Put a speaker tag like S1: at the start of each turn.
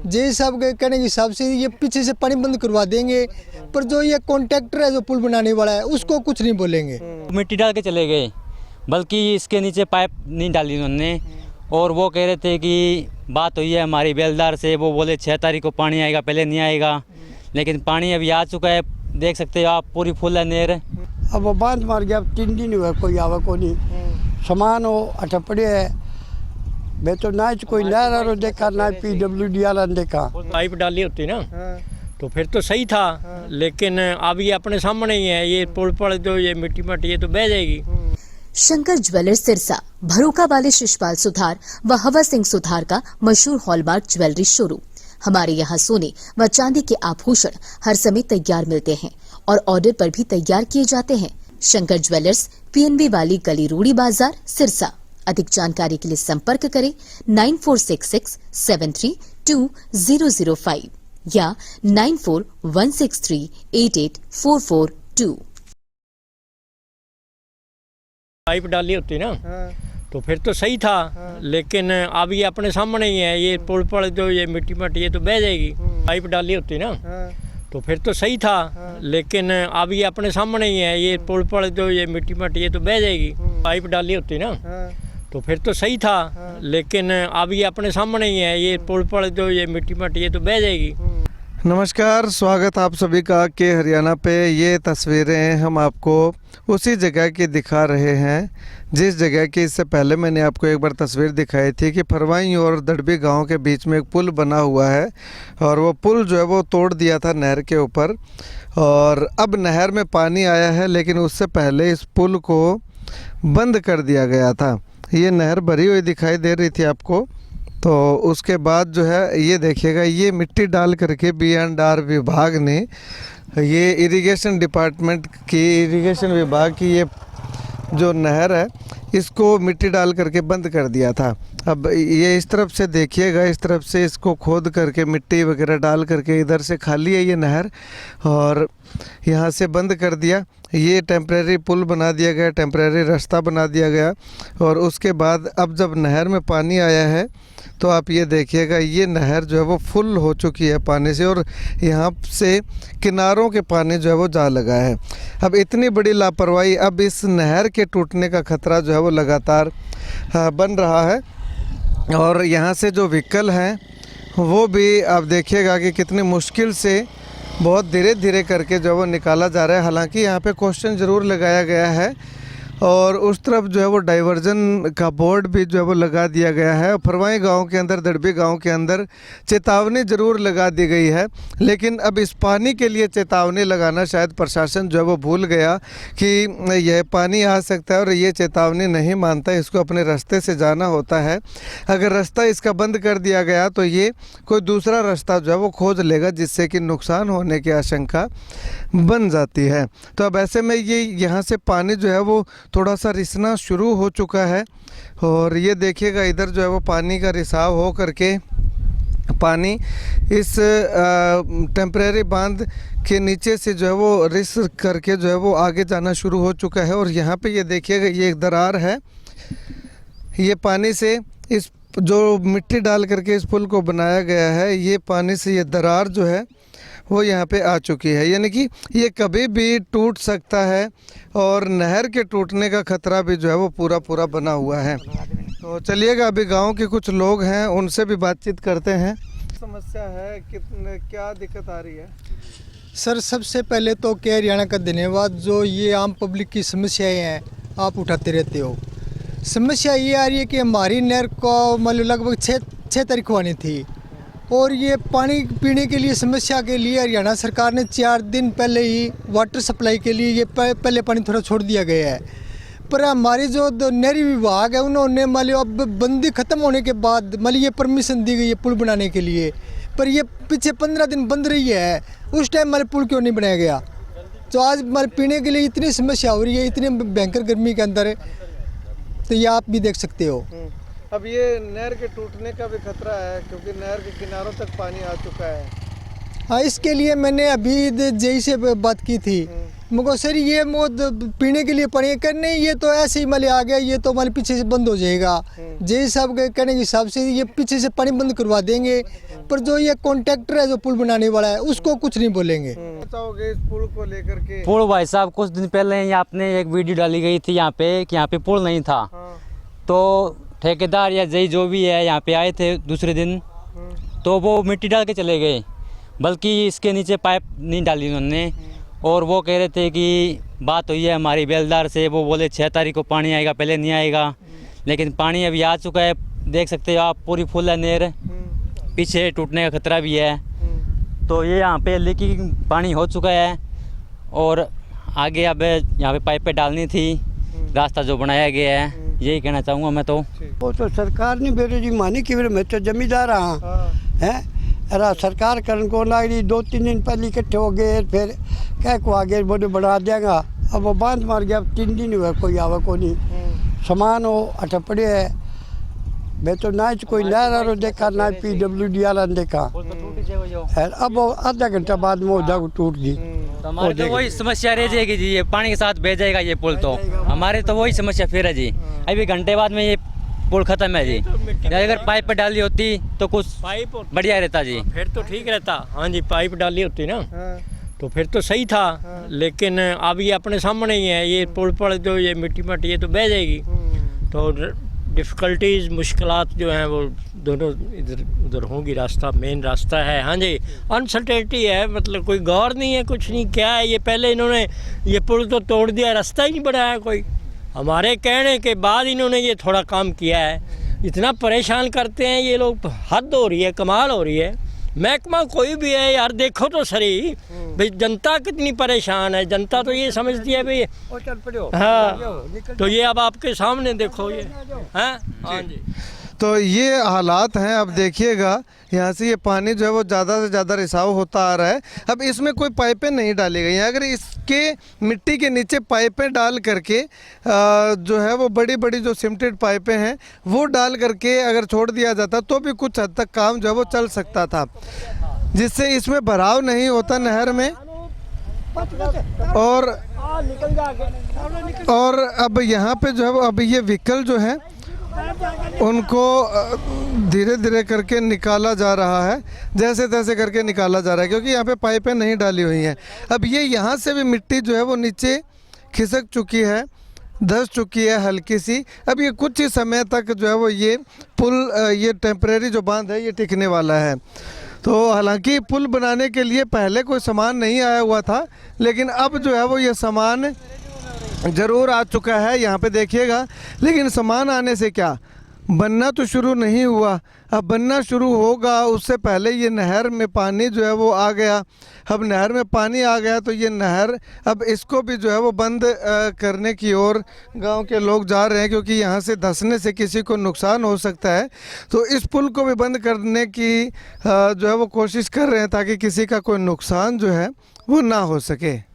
S1: जे साहब के कहने के हिसाब से ये पीछे से पानी बंद करवा देंगे, पर जो ये कॉन्ट्रैक्टर है जो पुल बनाने वाला है उसको कुछ नहीं बोलेंगे।
S2: मिट्टी डाल के चले गए, बल्कि इसके नीचे पाइप नहीं डाली उन्होंने। और वो कह रहे थे कि बात हुई है हमारी बेलदार से, वो बोले 6 तारीख को पानी आएगा, पहले नहीं आएगा। लेकिन पानी अभी आ चुका है, देख सकते हो आप, पूरी फुल है नहर।
S3: अब वो बांध मार गया, 3 दिन हुआ कोई आवा को नहीं। सामान हो अठ पड़े है, मैं तो ना कोई नहर देखा ना PWD वाला देखा।
S4: पाइप डाली होती ना तो फिर तो सही था, लेकिन अब ये अपने सामने ही है, ये पुल पड़ जो ये मिट्टी मट्टी ये तो बह जाएगी।
S5: शंकर ज्वेलर्स सिरसा भरोका वाले शिशपाल सुथार व हवा सिंह सुथार का मशहूर हॉलमार्क ज्वेलरी शोरूम। हमारे यहाँ सोने व चांदी के आभूषण हर समय तैयार मिलते हैं और ऑर्डर पर भी तैयार किए जाते हैं। शंकर ज्वेलर्स PNB वाली गली रूड़ी बाजार सिरसा। अधिक जानकारी के लिए संपर्क करें 9466732005 या 9416388442।
S4: पाइप डाली होती ना तो फिर तो सही था, लेकिन अब ये अपने सामने ही है, ये पुल पड़ जो ये मिट्टी मट्टी ये तो बह जाएगी। पाइप डाली होती ना तो फिर तो सही था, लेकिन अब ये अपने सामने ही है, ये पुल पड़ जो ये मिट्टी मट्टी ये तो बह जाएगी। पाइप डाली होती ना तो फिर तो सही था, लेकिन अब ये अपने सामने ही है, ये पुल पड़ जो ये मिट्टी मट्टी ये तो बह जाएगी।
S6: नमस्कार, स्वागत आप सभी का के हरियाणा पे। ये तस्वीरें हम आपको उसी जगह की दिखा रहे हैं जिस जगह की इससे पहले मैंने आपको एक बार तस्वीर दिखाई थी कि फरवाई और दड़बी गांव के बीच में एक पुल बना हुआ है और वो पुल जो है वो तोड़ दिया था नहर के ऊपर। और अब नहर में पानी आया है, लेकिन उससे पहले इस पुल को बंद कर दिया गया था। ये नहर भरी हुई दिखाई दे रही थी आपको। तो उसके बाद जो है ये देखिएगा, ये मिट्टी डाल करके B&R विभाग ने, ये इरिगेशन डिपार्टमेंट की, इरिगेशन विभाग की ये जो नहर है इसको मिट्टी डाल करके बंद कर दिया था। अब ये इस तरफ से देखिएगा, इस तरफ से इसको खोद करके मिट्टी वगैरह डाल करके इधर से खाली है ये नहर और यहाँ से बंद कर दिया। ये टेम्परेरी पुल बना दिया गया, टेम्परेरी रास्ता बना दिया गया। और उसके बाद अब जब नहर में पानी आया है तो आप ये देखिएगा, ये नहर जो है वो फुल हो चुकी है पानी से और यहाँ से किनारों के पानी जो है वो जा लगा है। अब इतनी बड़ी लापरवाही, अब इस नहर के टूटने का खतरा जो है वो लगातार बन रहा है। और यहाँ से जो व्हीकल हैं वो भी आप देखिएगा कि कितनी मुश्किल से, बहुत धीरे धीरे करके जो वो निकाला जा रहा है। हालांकि यहाँ पे क्वेश्चन ज़रूर लगाया गया है और उस तरफ जो है वो डाइवर्जन का बोर्ड भी जो है वो लगा दिया गया है। फरवाई गांव के अंदर, दड़बी गांव के अंदर चेतावनी ज़रूर लगा दी गई है, लेकिन अब इस पानी के लिए चेतावनी लगाना शायद प्रशासन जो है वो भूल गया कि यह पानी आ सकता है और ये चेतावनी नहीं मानता, इसको अपने रास्ते से जाना होता है। अगर रास्ता इसका बंद कर दिया गया तो ये कोई दूसरा रास्ता जो है वो खोज लेगा, जिससे कि नुकसान होने की आशंका बन जाती है। तो अब ऐसे में ये यहाँ से पानी जो है वो थोड़ा सा रिसना शुरू हो चुका है और ये देखिएगा इधर जो है वो पानी का रिसाव हो करके पानी इस टेम्परेरी बांध के नीचे से जो है वो रिस करके जो है वो आगे जाना शुरू हो चुका है। और यहाँ पे ये देखिएगा, ये एक दरार है, ये पानी से इस जो मिट्टी डाल करके इस पुल को बनाया गया है, ये पानी से ये दरार जो है वो यहाँ पे आ चुकी है, यानी कि ये कभी भी टूट सकता है और नहर के टूटने का खतरा भी जो है वो पूरा बना हुआ है। तो चलिएगा, अभी गांव के कुछ लोग हैं उनसे भी बातचीत करते हैं। समस्या है, कितने क्या दिक्कत आ रही है?
S1: सर सबसे पहले तो के हरियाणा का धन्यवाद, जो ये आम पब्लिक की समस्याएं हैं आप उठाते रहते हो। समस्या ये आ रही है कि हमारी नहर को मतलब लगभग 6 तारीख को आनी थी और ये पानी पीने के लिए समस्या के लिए हरियाणा सरकार ने 4 दिन पहले ही वाटर सप्लाई के लिए ये पहले पानी थोड़ा छोड़ दिया गया है। पर हमारी जो नहरी विभाग है उन्होंने मतलब अब बंदी ख़त्म होने के बाद मतलब ये परमिशन दी गई है पुल बनाने के लिए, पर ये पीछे 15 दिन बंद रही है। उस टाइम मतलब पुल क्यों नहीं बनाया गया? तो आज मतलब पीने के लिए इतनी समस्या हो रही है, इतनी भयंकर गर्मी के अंदर, तो ये आप भी देख सकते हो।
S6: अब ये नहर के टूटने का भी खतरा है क्योंकि नहर के किनारों तक पानी आ चुका है।
S1: हाँ, इसके लिए मैंने अभी जेई से बात की थी। मुझको सर ये पीने के लिए पानी कर नहीं, ये तो ऐसे ही मले आ गया, ये तो मले पीछे से बंद हो जाएगा। जेई साहब के कहने के हिसाब से ये पीछे से पानी बंद करवा देंगे, पर जो ये कॉन्ट्रैक्टर है जो पुल बनाने वाला है उसको कुछ नहीं बोलेंगे।
S6: बताओगे इस पुल को लेकर के?
S2: पुल भाई साहब कुछ दिन पहले यहाँ आपने एक वीडियो डाली गई थी यहाँ पे कि यहाँ पे पुल नहीं था, तो ठेकेदार या जेई जो भी है यहाँ पे आए थे दूसरे दिन, तो वो मिट्टी डाल के चले गए, बल्कि इसके नीचे पाइप नहीं डाली उन्होंने। और वो कह रहे थे कि बात हुई है हमारी बेलदार से, वो बोले 6 तारीख को पानी आएगा, पहले नहीं आएगा, लेकिन पानी अभी आ चुका है। देख सकते हो आप, पूरी फुल है नहर, पीछे टूटने का खतरा भी है। तो ये यहाँ पे लीकिंग पानी हो चुका है और आगे अब यहाँ पे पाइपें डालनी थी, रास्ता जो बनाया गया है, यही कहना चाहूँगा मैं। तो
S3: वो तो सरकार ने बेरोजी मानी कि मैं तो जमींदार हाँ हैं, अरे सरकार करन को लाग रही, 2-3 दिन पहले इकट्ठे हो गए, फिर कह को आगे बोले बढ़ा देगा। अब वो बांध मार गया, 3 दिन हुआ कोई आवा को नहीं, सामान वो अठ पड़े है। मैं तो ना कोई लहर देखा ना PWD वाला ने देखा, अब वो आधा घंटा बाद में वो टूट गई।
S2: तो हमारे तो वही समस्या रह जाएगी जी, ये पानी के साथ बह जाएगा ये पुल, तो हमारे तो वही समस्या फिर है जी। अभी घंटे बाद में ये पुल खत्म है जी। अगर पाइप पर डाली होती तो कुछ
S4: पाइप
S2: बढ़िया रहता जी,
S4: फिर तो ठीक रहता। हाँ जी, पाइप डाली होती ना तो फिर तो सही था, लेकिन अब ये अपने सामने ही है, ये पुल पर जो ये मिट्टी मट्टी ये तो बह जाएगी, तो डिफ़िकल्टीज मुश्किलात जो हैं वो दोनों इधर उधर होंगी। रास्ता मेन रास्ता है, हाँ जी, अनसर्टेनिटी है, मतलब कोई गौर नहीं है, कुछ नहीं। क्या है ये, पहले इन्होंने ये पुल तो तोड़ दिया, रास्ता ही नहीं बनाया कोई। हमारे कहने के बाद इन्होंने ये थोड़ा काम किया है। इतना परेशान करते हैं ये लोग, हद हो रही है, कमाल हो रही है। महकमा कोई भी है यार, देखो तो सही भाई, जनता कितनी परेशान है। जनता तो ये समझती है भाई, हाँ, तो ये अब आपके सामने देखो ये, हाँ हाँ जी।
S6: तो ये हालात हैं। अब देखिएगा यहाँ से ये पानी जो है वो ज़्यादा से ज़्यादा रिसाव होता आ रहा है। अब इसमें कोई पाइपें नहीं डाली गई हैं। अगर इसके मिट्टी के नीचे पाइपें डाल करके जो है वो बड़ी बड़ी जो सिमटेड पाइपें हैं वो डाल करके अगर छोड़ दिया जाता तो भी कुछ हद तक काम जो है वो चल सकता था, जिससे इसमें भराव नहीं होता नहर में। और अब यहाँ पे जो है वो अब ये व्हीकल जो है उनको धीरे धीरे करके निकाला जा रहा है, जैसे तैसे करके निकाला जा रहा है, क्योंकि यहाँ पे पाइपें नहीं डाली हुई हैं। अब ये यहाँ से भी मिट्टी जो है वो नीचे खिसक चुकी है, धंस चुकी है हल्की सी। अब ये कुछ ही समय तक जो है वो ये पुल, ये टेम्परेरी जो बांध है ये टिकने वाला है। तो हालांकि पुल बनाने के लिए पहले कोई सामान नहीं आया हुआ था, लेकिन अब जो है वो ये सामान ज़रूर आ चुका है, यहाँ पे देखिएगा। लेकिन सामान आने से क्या, बनना तो शुरू नहीं हुआ, अब बनना शुरू होगा। उससे पहले ये नहर में पानी जो है वो आ गया। अब नहर में पानी आ गया तो ये नहर अब इसको भी जो है वो बंद करने की ओर गांव के लोग जा रहे हैं, क्योंकि यहाँ से धंसने से किसी को नुकसान हो सकता है। तो इस पुल को भी बंद करने की जो है वो कोशिश कर रहे हैं, ताकि किसी का कोई नुकसान जो है वो ना हो सके।